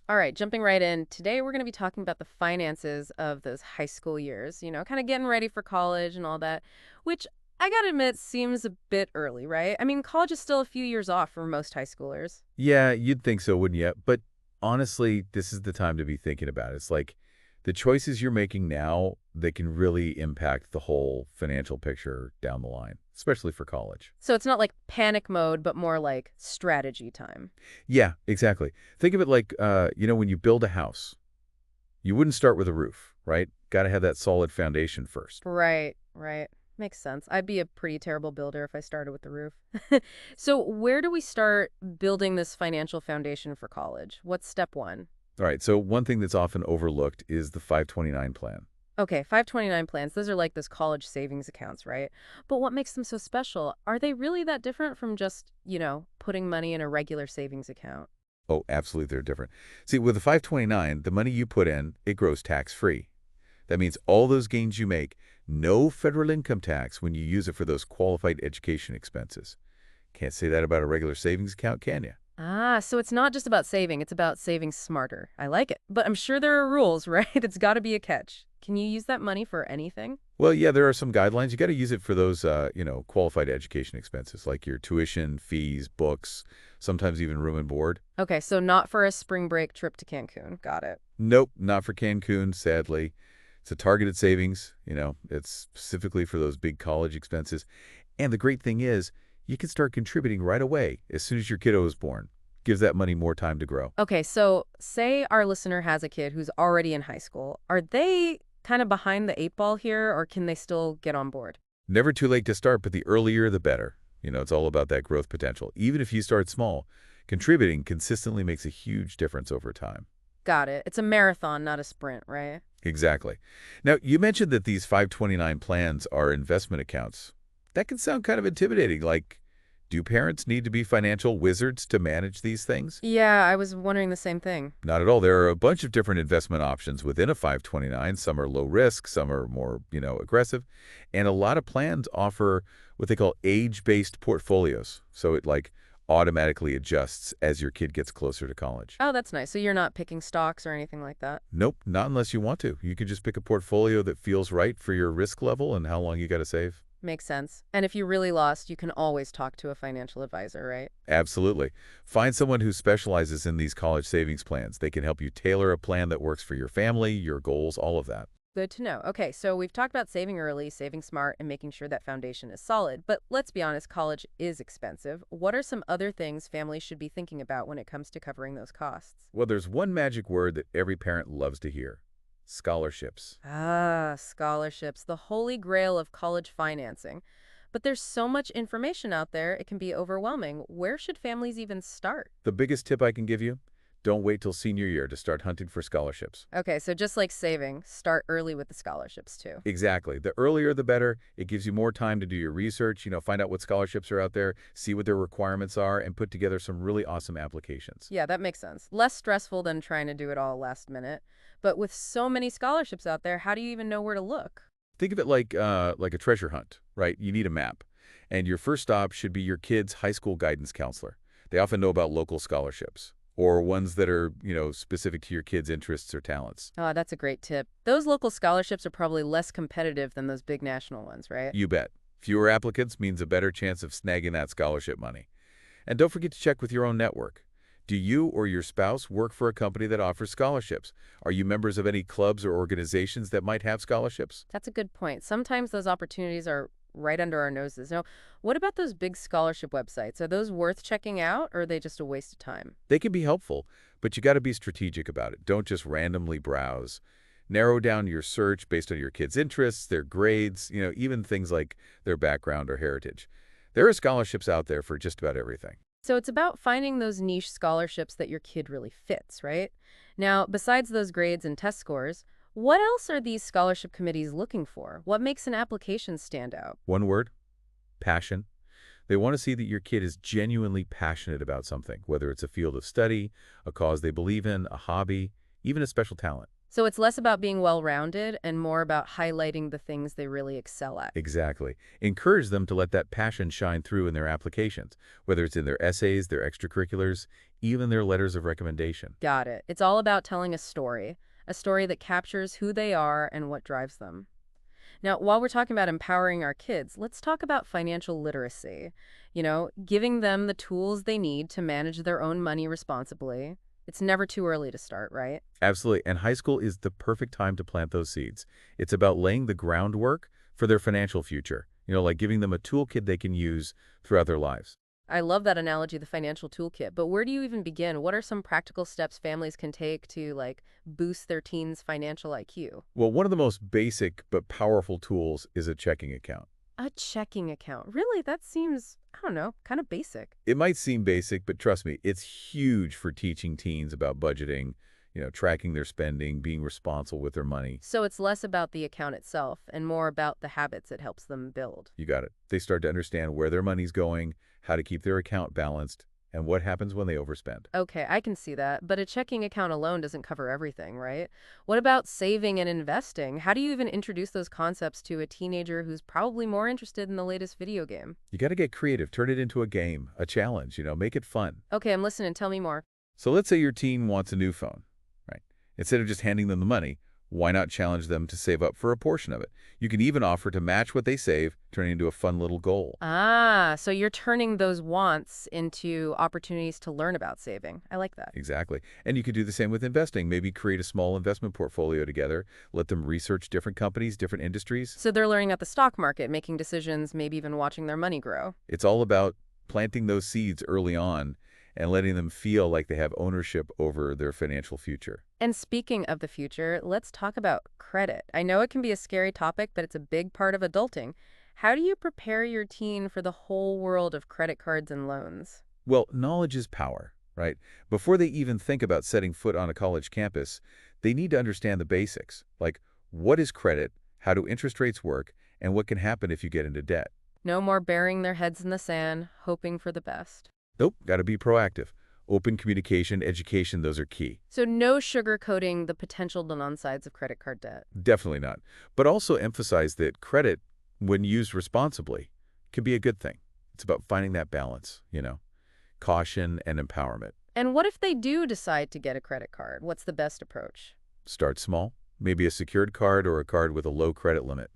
All right, jumping right in. Today we're going to be talking about the finances of those high school years, kind of getting ready for college and all that, which I got to admit seems a bit early, right? I mean, college is still a few years off for most high schoolers. Yeah, you'd think so, wouldn't you? But honestly, this is the time to be thinking about it. It's like the choices you're making now, they can really impact the whole financial picture down the line, especially for college. So it's not like panic mode, but more like strategy time. Yeah, exactly. Think of it like, when you build a house, you wouldn't start with a roof, right? Got to have that solid foundation first. Right, right. Makes sense. I'd be a pretty terrible builder if I started with the roof. So, where do we start building this financial foundation for college? What's step one? All right, so one thing that's often overlooked is the 529 plan. Okay, 529 plans. Those are like those college savings accounts, right? But what makes them so special? Are they really that different from just, putting money in a regular savings account? Oh, absolutely, they're different. See, with the 529, the money you put in, it grows tax-free. That means all those gains you make, no federal income tax when you use it for those qualified education expenses. Can't say that about a regular savings account, can you? Ah, so it's not just about saving, it's about saving smarter. I like it. But I'm sure there are rules, right? It's got to be a catch. Can you use that money for anything? Well, yeah, there are some guidelines. You got to use it for those, qualified education expenses like your tuition, fees, books, sometimes even room and board. Okay, so not for a spring break trip to Cancun. Got it. Nope, not for Cancun, sadly. It's a targeted savings. It's specifically for those big college expenses. And the great thing is, you can start contributing right away as soon as your kiddo is born. Gives that money more time to grow. Okay, so say our listener has a kid who's already in high school. Are they kind of behind the eight ball here, or can they still get on board? Never too late to start, but the earlier the better. It's all about that growth potential. Even if you start small, contributing consistently makes a huge difference over time. Got it. It's a marathon, not a sprint, right? Exactly. Now, you mentioned that these 529 plans are investment accounts. That can sound kind of intimidating, like, do parents need to be financial wizards to manage these things? Yeah, I was wondering the same thing. Not at all. There are a bunch of different investment options within a 529. Some are low risk, some are more, aggressive. And a lot of plans offer what they call age-based portfolios. So it like automatically adjusts as your kid gets closer to college. Oh, that's nice. So you're not picking stocks or anything like that? Nope, not unless you want to. You can just pick a portfolio that feels right for your risk level and how long you got to save. Makes sense. And if you're really lost, you can always talk to a financial advisor, right? Absolutely. Find someone who specializes in these college savings plans. They can help you tailor a plan that works for your family, your goals, all of that. Good to know. Okay, so we've talked about saving early, saving smart, and making sure that foundation is solid. But let's be honest, college is expensive. What are some other things families should be thinking about when it comes to covering those costs? Well, there's one magic word that every parent loves to hear: scholarships. Ah, scholarships, the holy grail of college financing. But there's so much information out there, it can be overwhelming. Where should families even start? The biggest tip I can give you: don't wait till senior year to start hunting for scholarships. Okay, so just like saving, start early with the scholarships too. Exactly. The earlier the better. It gives you more time to do your research, find out what scholarships are out there, see what their requirements are, and put together some really awesome applications. Yeah, that makes sense. Less stressful than trying to do it all last minute. But with so many scholarships out there, how do you even know where to look? Think of it like a treasure hunt, right? You need a map. And your first stop should be your kid's high school guidance counselor. They often know about local scholarships or ones that are, specific to your kid's interests or talents. Oh, that's a great tip. Those local scholarships are probably less competitive than those big national ones, right? You bet. Fewer applicants means a better chance of snagging that scholarship money. And don't forget to check with your own network. Do you or your spouse work for a company that offers scholarships? Are you members of any clubs or organizations that might have scholarships? That's a good point. Sometimes those opportunities are right under our noses. Now, what about those big scholarship websites? Are those worth checking out, or are they just a waste of time? They can be helpful, but you got to be strategic about it. Don't just randomly browse. Narrow down your search based on your kids' interests, their grades, even things like their background or heritage. There are scholarships out there for just about everything. So it's about finding those niche scholarships that your kid really fits, right? Now, besides those grades and test scores, what else are these scholarship committees looking for? What makes an application stand out? One word: passion. They want to see that your kid is genuinely passionate about something, whether it's a field of study, a cause they believe in, a hobby, even a special talent. So it's less about being well-rounded and more about highlighting the things they really excel at. Exactly. Encourage them to let that passion shine through in their applications, whether it's in their essays, their extracurriculars, even their letters of recommendation. Got it. It's all about telling a story that captures who they are and what drives them. Now, while we're talking about empowering our kids, let's talk about financial literacy. Giving them the tools they need to manage their own money responsibly. It's never too early to start, right? Absolutely. And high school is the perfect time to plant those seeds. It's about laying the groundwork for their financial future, like giving them a toolkit they can use throughout their lives. I love that analogy, the financial toolkit, but where do you even begin? What are some practical steps families can take to boost their teens' financial IQ? Well, one of the most basic but powerful tools is a checking account. A checking account. Really? That seems, I don't know, kind of basic. It might seem basic, but trust me, it's huge for teaching teens about budgeting, tracking their spending, being responsible with their money. So it's less about the account itself and more about the habits it helps them build. You got it. They start to understand where their money's going, how to keep their account balanced, and what happens when they overspend. Okay, I can see that, but a checking account alone doesn't cover everything, right? What about saving and investing? How do you even introduce those concepts to a teenager who's probably more interested in the latest video game? You got to get creative, turn it into a game, a challenge, make it fun. Okay, I'm listening. Tell me more. So let's say your teen wants a new phone, right? Instead of just handing them the money, why not challenge them to save up for a portion of it? You can even offer to match what they save, turning into a fun little goal. Ah, so you're turning those wants into opportunities to learn about saving. I like that. Exactly. And you could do the same with investing. Maybe create a small investment portfolio together, let them research different companies, different industries. So they're learning about the stock market, making decisions, maybe even watching their money grow. It's all about planting those seeds early on and letting them feel like they have ownership over their financial future. And speaking of the future, let's talk about credit. I know it can be a scary topic, but it's a big part of adulting. How do you prepare your teen for the whole world of credit cards and loans? Well, knowledge is power, right? Before they even think about setting foot on a college campus, they need to understand the basics, like what is credit, how do interest rates work, and what can happen if you get into debt. No more burying their heads in the sand, hoping for the best. Nope, got to be proactive. Open communication, education, those are key. So no sugarcoating the potential downsides of credit card debt. Definitely not. But also emphasize that credit, when used responsibly, can be a good thing. It's about finding that balance, caution and empowerment. And what if they do decide to get a credit card? What's the best approach? Start small, maybe a secured card or a card with a low credit limit,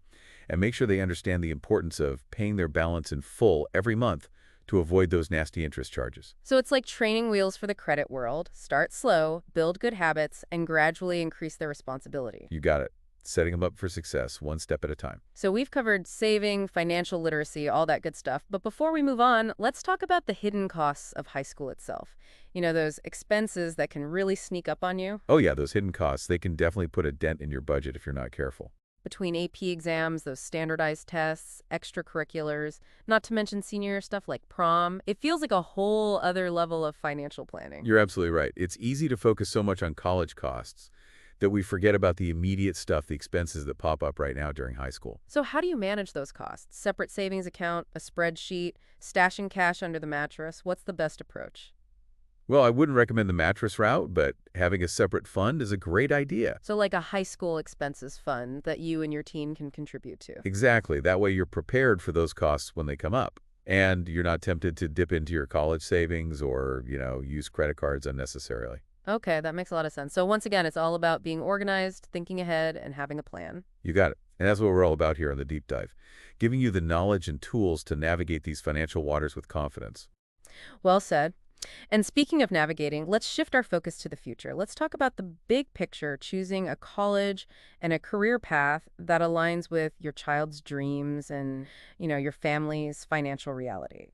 and make sure they understand the importance of paying their balance in full every month to avoid those nasty interest charges. So it's like training wheels for the credit world. Start slow, build good habits, and gradually increase their responsibility. You got it. Setting them up for success, one step at a time. So we've covered saving, financial literacy, all that good stuff. But before we move on, let's talk about the hidden costs of high school itself. Those expenses that can really sneak up on you. Oh yeah, those hidden costs, they can definitely put a dent in your budget if you're not careful. Between AP exams, those standardized tests, extracurriculars, not to mention senior year stuff like prom, it feels like a whole other level of financial planning. You're absolutely right. It's easy to focus so much on college costs that we forget about the immediate stuff, the expenses that pop up right now during high school. So how do you manage those costs? Separate savings account, a spreadsheet, stashing cash under the mattress? What's the best approach? Well, I wouldn't recommend the mattress route, but having a separate fund is a great idea. So like a high school expenses fund that you and your teen can contribute to. Exactly. That way you're prepared for those costs when they come up. And you're not tempted to dip into your college savings or, use credit cards unnecessarily. Okay, that makes a lot of sense. So once again, it's all about being organized, thinking ahead, and having a plan. You got it. And that's what we're all about here on the Deep Dive, giving you the knowledge and tools to navigate these financial waters with confidence. Well said. And speaking of navigating, let's shift our focus to the future. Let's talk about the big picture, choosing a college and a career path that aligns with your child's dreams and, your family's financial reality.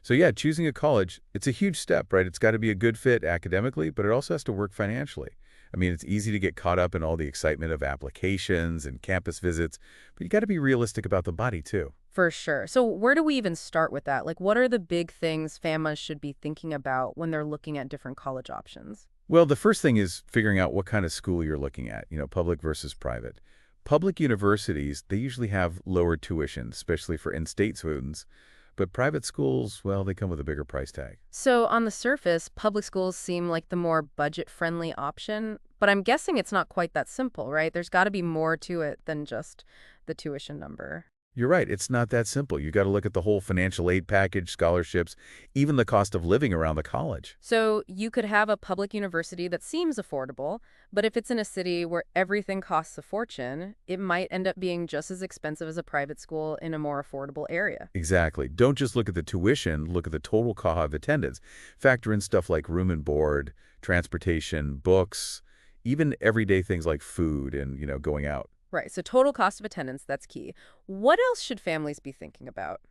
So yeah, choosing a college, it's a huge step, right? It's got to be a good fit academically, but it also has to work financially. I mean, it's easy to get caught up in all the excitement of applications and campus visits, but you got to be realistic about the body too. For sure. So where do we even start with that? What are the big things FAMAs should be thinking about when they're looking at different college options? Well, the first thing is figuring out what kind of school you're looking at, public versus private. Public universities, they usually have lower tuition, especially for in-state students, But private schools, well, they come with a bigger price tag. So, on the surface, public schools seem like the more budget-friendly option, but I'm guessing it's not quite that simple, right? There's got to be more to it than just the tuition number. You're right, it's not that simple. You got to look at the whole financial aid package, scholarships, even the cost of living around the college. So, you could have a public university that seems affordable, but if it's in a city where everything costs a fortune, it might end up being just as expensive as a private school in a more affordable area. Exactly. Don't just look at the tuition, look at the total cost of attendance. Factor in stuff like room and board, transportation, books, even everyday things like food and, going out. Right, so total cost of attendance, that's key. What else should families be thinking about?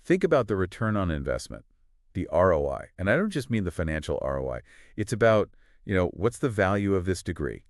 Think about the return on investment, the ROI. And I don't just mean the financial ROI. It's about, what's the value of this degree?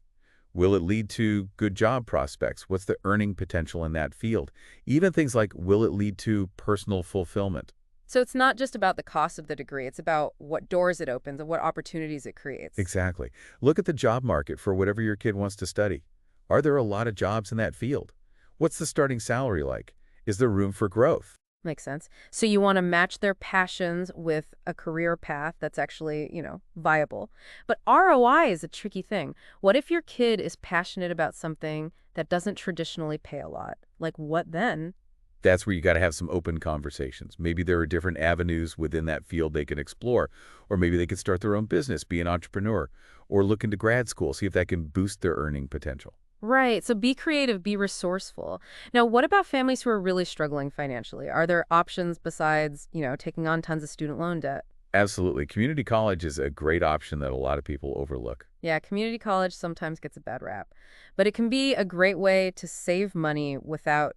Will it lead to good job prospects? What's the earning potential in that field? Even things like, will it lead to personal fulfillment? So it's not just about the cost of the degree, it's about what doors it opens and what opportunities it creates. Exactly. Look at the job market for whatever your kid wants to study. Are there a lot of jobs in that field? What's the starting salary like? Is there room for growth? Makes sense. So you want to match their passions with a career path that's actually, viable. But ROI is a tricky thing. What if your kid is passionate about something that doesn't traditionally pay a lot? Like what then? That's where you got to have some open conversations. Maybe there are different avenues within that field they can explore, or maybe they could start their own business, be an entrepreneur, or look into grad school, see if that can boost their earning potential. Right. So be creative, be resourceful. Now, what about families who are really struggling financially? Are there options besides, taking on tons of student loan debt? Absolutely. Community college is a great option that a lot of people overlook. Yeah, community college sometimes gets a bad rap, but it can be a great way to save money without,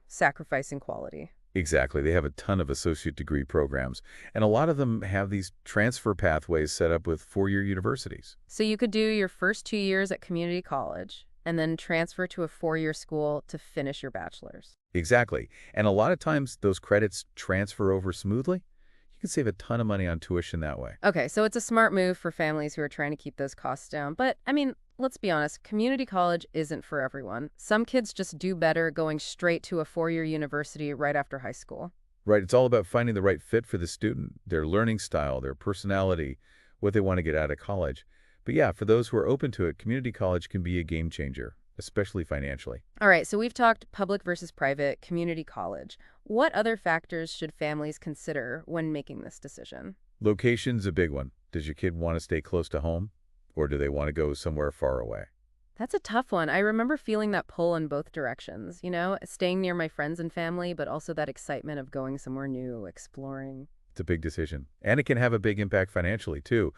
sacrificing quality. Exactly. They have a ton of associate degree programs, and a lot of them have these transfer pathways set up with four-year universities. So you could do your first 2 years at community college and then transfer to a 4-year school to finish your bachelor's. Exactly. And a lot of times those credits transfer over smoothly. You can save a ton of money on tuition that way. Okay, so it's a smart move for families who are trying to keep those costs down. But, I mean, let's be honest, community college isn't for everyone. Some kids just do better going straight to a 4-year university right after high school. Right. It's all about finding the right fit for the student, their learning style, their personality, what they want to get out of college. But yeah, for those who are open to it, community college can be a game changer, especially financially. All right, so we've talked public versus private, community college. What other factors should families consider when making this decision? Location's a big one. Does your kid want to stay close to home, or do they want to go somewhere far away? That's a tough one. I remember feeling that pull in both directions, staying near my friends and family, but also that excitement of going somewhere new, exploring. It's a big decision. And it can have a big impact financially, too.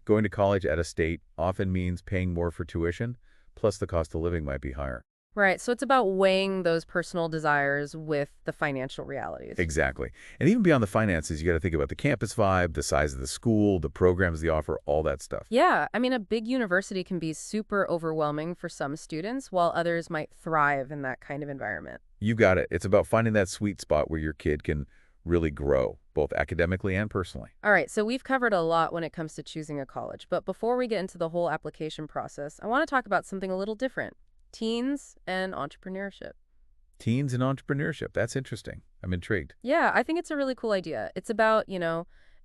Going to college out of state often means paying more for tuition, plus the cost of living might be higher. Right, so it's about weighing those personal desires with the financial realities. Exactly. And even beyond the finances, you got to think about the campus vibe, the size of the school, the programs they offer, all that stuff. Yeah, I mean, a big university can be super overwhelming for some students, while others might thrive in that kind of environment. You got it. It's about finding that sweet spot where your kid can really grow, both academically and personally. All right, so we've covered a lot when it comes to choosing a college, but before we get into the whole application process, I want to talk about something a little different: teens and entrepreneurship. Teens and entrepreneurship. That's interesting. I'm intrigued. Yeah, I think it's a really cool idea. It's about,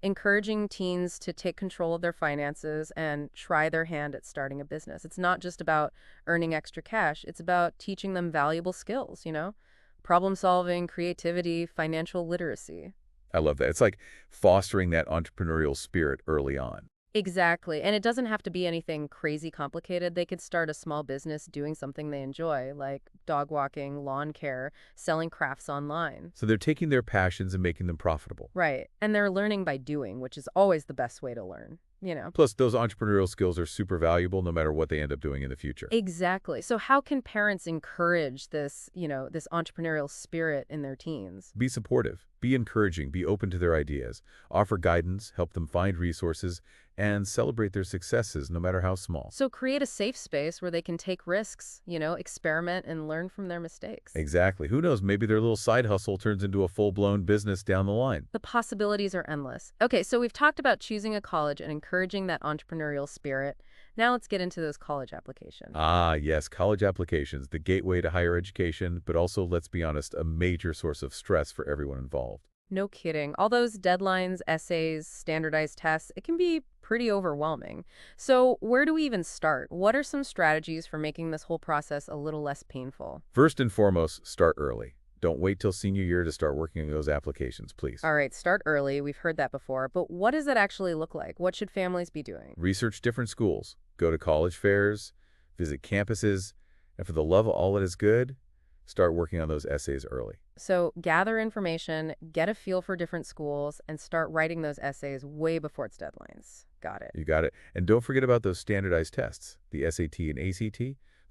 encouraging teens to take control of their finances and try their hand at starting a business. It's not just about earning extra cash, it's about teaching them valuable skills, problem solving, creativity, financial literacy. I love that. It's like fostering that entrepreneurial spirit early on. Exactly. And it doesn't have to be anything crazy complicated. They could start a small business doing something they enjoy, like dog walking, lawn care, selling crafts online. So they're taking their passions and making them profitable. Right. And they're learning by doing, which is always the best way to learn. Plus, those entrepreneurial skills are super valuable no matter what they end up doing in the future. Exactly. So how can parents encourage this entrepreneurial spirit in their teens? Be supportive, be encouraging, be open to their ideas, offer guidance, help them find resources, and celebrate their successes no matter how small. So create a safe space where they can take risks, experiment and learn from their mistakes. Exactly. Who knows? Maybe their little side hustle turns into a full-blown business down the line. The possibilities are endless. Okay, so we've talked about choosing a college and encouraging that entrepreneurial spirit. Now let's get into those college applications. Ah, yes, college applications, the gateway to higher education, but also, let's be honest, a major source of stress for everyone involved. No kidding. All those deadlines, essays, standardized tests, it can be pretty overwhelming. So, where do we even start? What are some strategies for making this whole process a little less painful? First and foremost, start early. Don't wait till senior year to start working on those applications, please. All right, start early. We've heard that before. But what does that actually look like? What should families be doing? Research different schools, go to college fairs, visit campuses, and for the love of all that is good, start working on those essays early. So, gather information, get a feel for different schools, and start writing those essays way before its deadlines. Got it. You got it. And don't forget about those standardized tests, the SAT and ACT.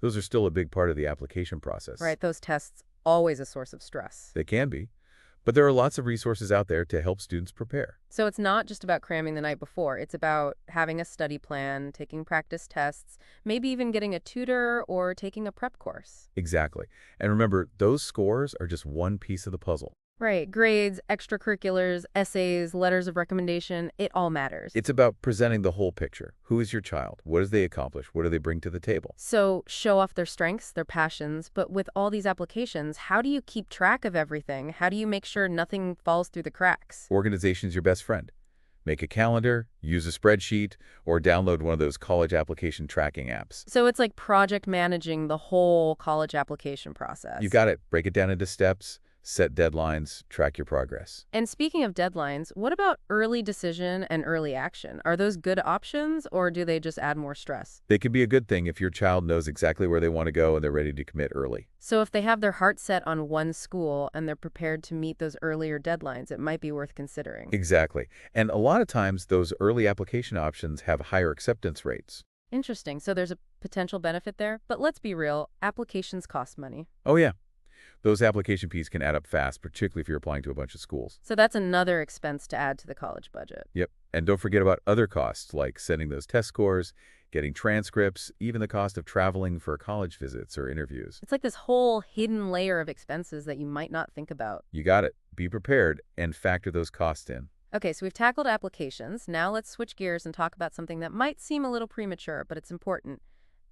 Those are still a big part of the application process. Right, those tests, always a source of stress. They can be, but there are lots of resources out there to help students prepare. So it's not just about cramming the night before. It's about having a study plan, taking practice tests, maybe even getting a tutor or taking a prep course. Exactly. And remember, those scores are just one piece of the puzzle. Right, grades, extracurriculars, essays, letters of recommendation, it all matters. It's about presenting the whole picture. Who is your child? What do they accomplish? What do they bring to the table? So show off their strengths, their passions, but with all these applications, how do you keep track of everything? How do you make sure nothing falls through the cracks? Organization's your best friend. Make a calendar, use a spreadsheet, or download one of those college application tracking apps. So it's like project managing the whole college application process. You got it. Break it down into steps, set deadlines, track your progress. And speaking of deadlines, what about early decision and early action? Are those good options or do they just add more stress? They can be a good thing if your child knows exactly where they want to go and they're ready to commit early. So if they have their heart set on one school and they're prepared to meet those earlier deadlines, it might be worth considering. Exactly. And a lot of times, those early application options have higher acceptance rates. Interesting. So there's a potential benefit there. But let's be real, applications cost money. Oh, yeah. Those application fees can add up fast, particularly if you're applying to a bunch of schools. So that's another expense to add to the college budget. Yep. And don't forget about other costs like sending those test scores, getting transcripts, even the cost of traveling for college visits or interviews. It's like this whole hidden layer of expenses that you might not think about. You got it. Be prepared and factor those costs in. Okay, so we've tackled applications. Now let's switch gears and talk about something that might seem a little premature, but it's important.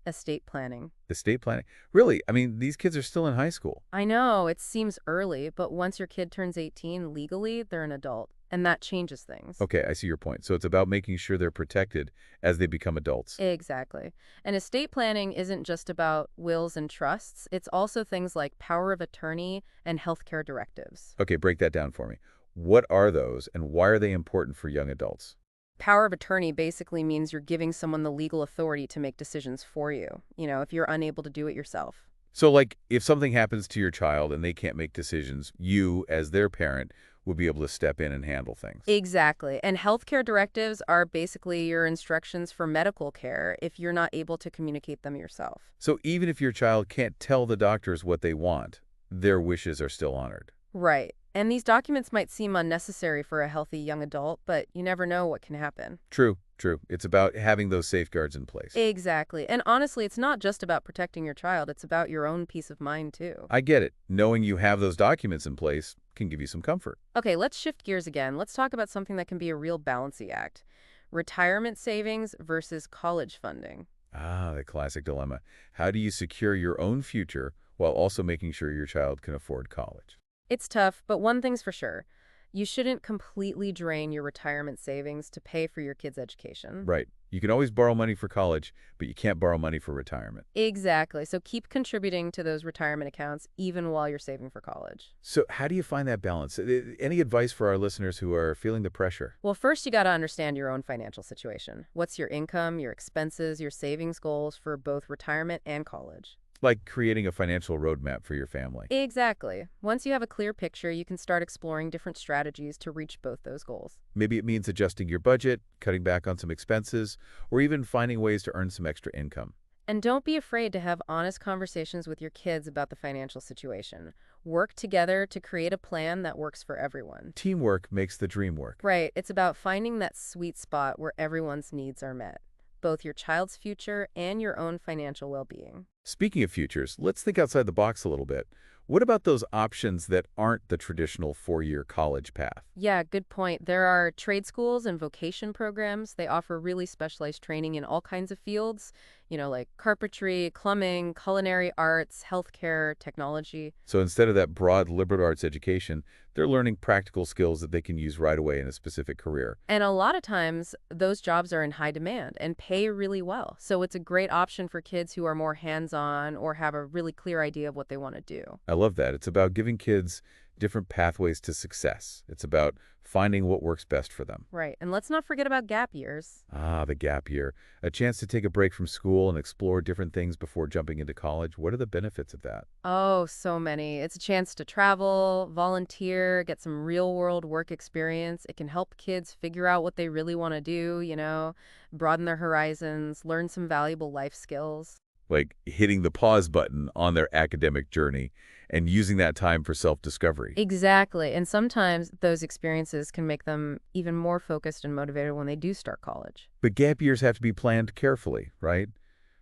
Estate planning. Estate planning. Really, I mean, these kids are still in high school. I know, it seems early, but once your kid turns 18 legally, they're an adult, and that changes things. Okay, I see your point. So it's about making sure they're protected as they become adults. Exactly. And estate planning isn't just about wills and trusts. It's also things like power of attorney and healthcare directives. Okay, break that down for me. What are those and why are they important for young adults? Power of attorney basically means you're giving someone the legal authority to make decisions for you, if you're unable to do it yourself. So, like, if something happens to your child and they can't make decisions, you, as their parent, will be able to step in and handle things. Exactly. And healthcare directives are basically your instructions for medical care if you're not able to communicate them yourself. So even if your child can't tell the doctors what they want, their wishes are still honored. Right. And these documents might seem unnecessary for a healthy young adult, but you never know what can happen. True, true. It's about having those safeguards in place. Exactly. And honestly, it's not just about protecting your child, it's about your own peace of mind, too. I get it. Knowing you have those documents in place can give you some comfort. Okay, let's shift gears again. Let's talk about something that can be a real balancing act. Retirement savings versus college funding. Ah, the classic dilemma. How do you secure your own future while also making sure your child can afford college? It's tough, but one thing's for sure. You shouldn't completely drain your retirement savings to pay for your kid's education. Right. You can always borrow money for college, but you can't borrow money for retirement. Exactly. So keep contributing to those retirement accounts even while you're saving for college. So how do you find that balance? Any advice for our listeners who are feeling the pressure? Well, first you got to understand your own financial situation. What's your income, your expenses, your savings goals for both retirement and college? Like creating a financial roadmap for your family. Exactly. Once you have a clear picture, you can start exploring different strategies to reach both those goals. Maybe it means adjusting your budget, cutting back on some expenses, or even finding ways to earn some extra income. And don't be afraid to have honest conversations with your kids about the financial situation. Work together to create a plan that works for everyone. Teamwork makes the dream work. Right. It's about finding that sweet spot where everyone's needs are met, both your child's future and your own financial well-being. Speaking of futures, let's think outside the box a little bit. What about those options that aren't the traditional four-year college path? Yeah, good point. There are trade schools and vocation programs. They offer really specialized training in all kinds of fields, like carpentry, plumbing, culinary arts, healthcare, technology. So instead of that broad liberal arts education, they're learning practical skills that they can use right away in a specific career. And a lot of times, those jobs are in high demand and pay really well. So it's a great option for kids who are more hands-on or have a really clear idea of what they want to do. I love that. It's about giving kids different pathways to success. It's about finding what works best for them. Right. And let's not forget about gap years. Ah, the gap year. A chance to take a break from school and explore different things before jumping into college. What are the benefits of that? Oh, so many. It's a chance to travel, volunteer, get some real-world work experience. It can help kids figure out what they really want to do, broaden their horizons, learn some valuable life skills. Like hitting the pause button on their academic journey and using that time for self-discovery. Exactly. And sometimes those experiences can make them even more focused and motivated when they do start college. But gap years have to be planned carefully, right?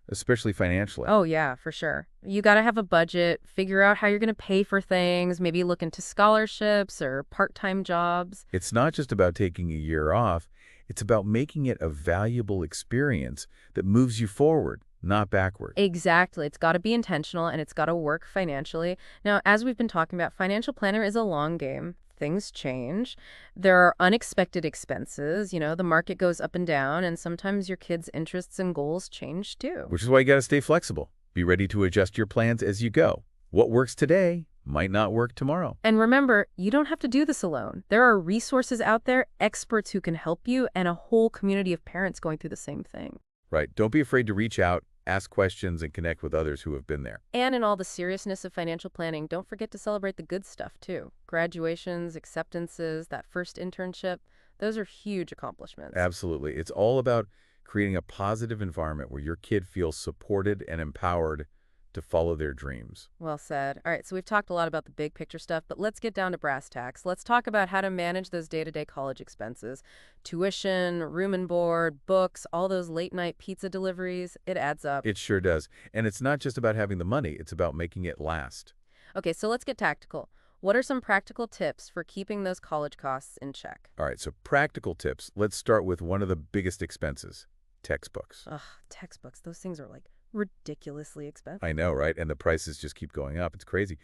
Especially financially. Oh, yeah, for sure. You got to have a budget, figure out how you're going to pay for things, maybe look into scholarships or part-time jobs. It's not just about taking a year off. It's about making it a valuable experience that moves you forward, not backward. Exactly. It's got to be intentional and it's got to work financially. Now, as we've been talking about, financial planner is a long game. Things change. There are unexpected expenses. The market goes up and down, and sometimes your kids' interests and goals change too. Which is why you got to stay flexible. Be ready to adjust your plans as you go. What works today might not work tomorrow. And remember, you don't have to do this alone. There are resources out there, experts who can help you, and a whole community of parents going through the same thing. Right. Don't be afraid to reach out, ask questions, and connect with others who have been there. And in all the seriousness of financial planning, don't forget to celebrate the good stuff, too. Graduations, acceptances, that first internship, those are huge accomplishments. Absolutely. It's all about creating a positive environment where your kid feels supported and empowered to follow their dreams. Well said. All right, so we've talked a lot about the big picture stuff, but let's get down to brass tacks. Let's talk about how to manage those day-to-day college expenses. Tuition, room and board, books, all those late-night pizza deliveries, it adds up. It sure does. And it's not just about having the money. It's about making it last. Okay, so let's get tactical. What are some practical tips for keeping those college costs in check? All right, so practical tips. Let's start with one of the biggest expenses, textbooks. Ugh, textbooks, those things are like ridiculously expensive. I know, right? And the prices just keep going up. It's crazy.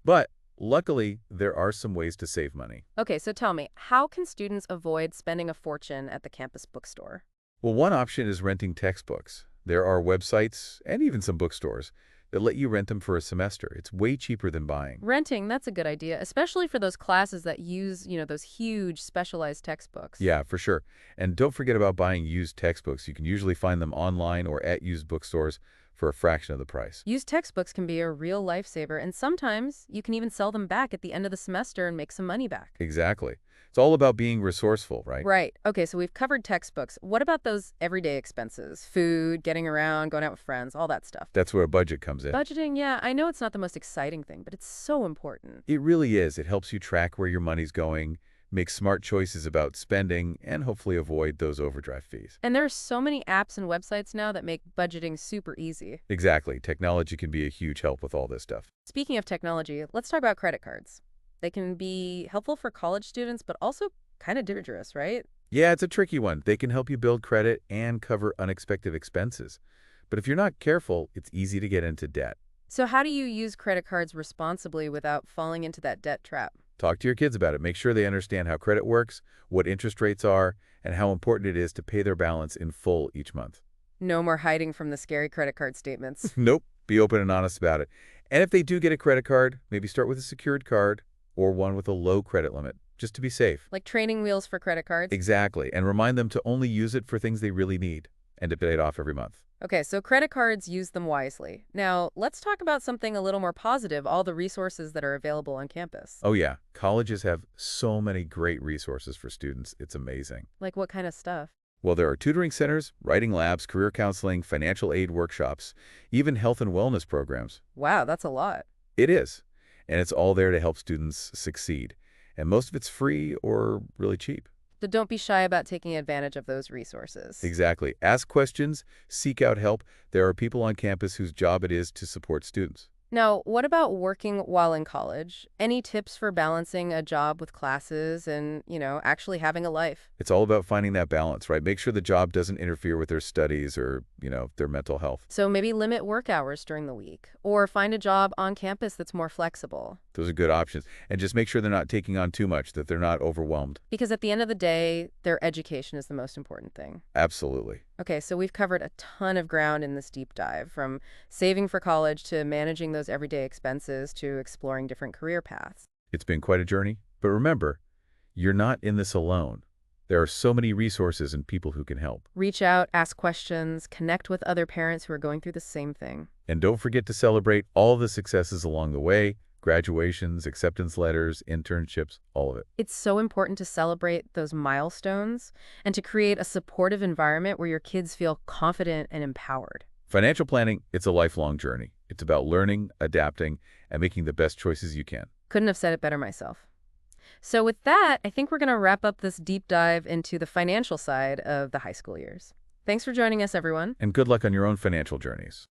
But luckily, there are some ways to save money. Okay, so tell me, how can students avoid spending a fortune at the campus bookstore? Well, one option is renting textbooks. There are websites and even some bookstores that let you rent them for a semester. It's way cheaper than buying. Renting, that's a good idea, especially for those classes that use, those huge specialized textbooks. Yeah, for sure. And don't forget about buying used textbooks. You can usually find them online or at used bookstores for a fraction of the price. Used textbooks can be a real lifesaver, and sometimes you can even sell them back at the end of the semester and make some money back. Exactly. It's all about being resourceful, right? Right. Okay, so we've covered textbooks. What about those everyday expenses? Food, getting around, going out with friends, all that stuff. That's where a budget comes in. Budgeting, yeah, I know it's not the most exciting thing, but it's so important. It really is. It helps you track where your money's going, make smart choices about spending, and hopefully avoid those overdrive fees. And there are so many apps and websites now that make budgeting super easy. Exactly. Technology can be a huge help with all this stuff. Speaking of technology, let's talk about credit cards. They can be helpful for college students, but also kind of dangerous, right? Yeah, it's a tricky one. They can help you build credit and cover unexpected expenses. But if you're not careful, it's easy to get into debt. So how do you use credit cards responsibly without falling into that debt trap? Talk to your kids about it. Make sure they understand how credit works, what interest rates are, and how important it is to pay their balance in full each month. No more hiding from the scary credit card statements. Nope. Be open and honest about it. And if they do get a credit card, maybe start with a secured card or one with a low credit limit, just to be safe. Like training wheels for credit cards? Exactly. And remind them to only use it for things they really need and to pay it off every month. Okay, so credit cards, use them wisely. Now, let's talk about something a little more positive, all the resources that are available on campus. Oh yeah, colleges have so many great resources for students. It's amazing. Like what kind of stuff? Well, there are tutoring centers, writing labs, career counseling, financial aid workshops, even health and wellness programs. Wow, that's a lot. It is. And it's all there to help students succeed. And most of it's free or really cheap. So don't be shy about taking advantage of those resources. Exactly. Ask questions, seek out help. There are people on campus whose job it is to support students. Now, what about working while in college? Any tips for balancing a job with classes and, actually having a life? It's all about finding that balance, right? Make sure the job doesn't interfere with their studies or, their mental health. So maybe limit work hours during the week or find a job on campus that's more flexible. Those are good options. And just make sure they're not taking on too much, that they're not overwhelmed. Because at the end of the day, their education is the most important thing. Absolutely. Okay, so we've covered a ton of ground in this deep dive, from saving for college to managing those everyday expenses to exploring different career paths. It's been quite a journey. But remember, you're not in this alone. There are so many resources and people who can help. Reach out, ask questions, connect with other parents who are going through the same thing. And don't forget to celebrate all the successes along the way: graduations, acceptance letters, internships, all of it. It's so important to celebrate those milestones and to create a supportive environment where your kids feel confident and empowered. Financial planning, it's a lifelong journey. It's about learning, adapting, and making the best choices you can. Couldn't have said it better myself. So with that, I think we're going to wrap up this deep dive into the financial side of the high school years. Thanks for joining us, everyone. And good luck on your own financial journeys.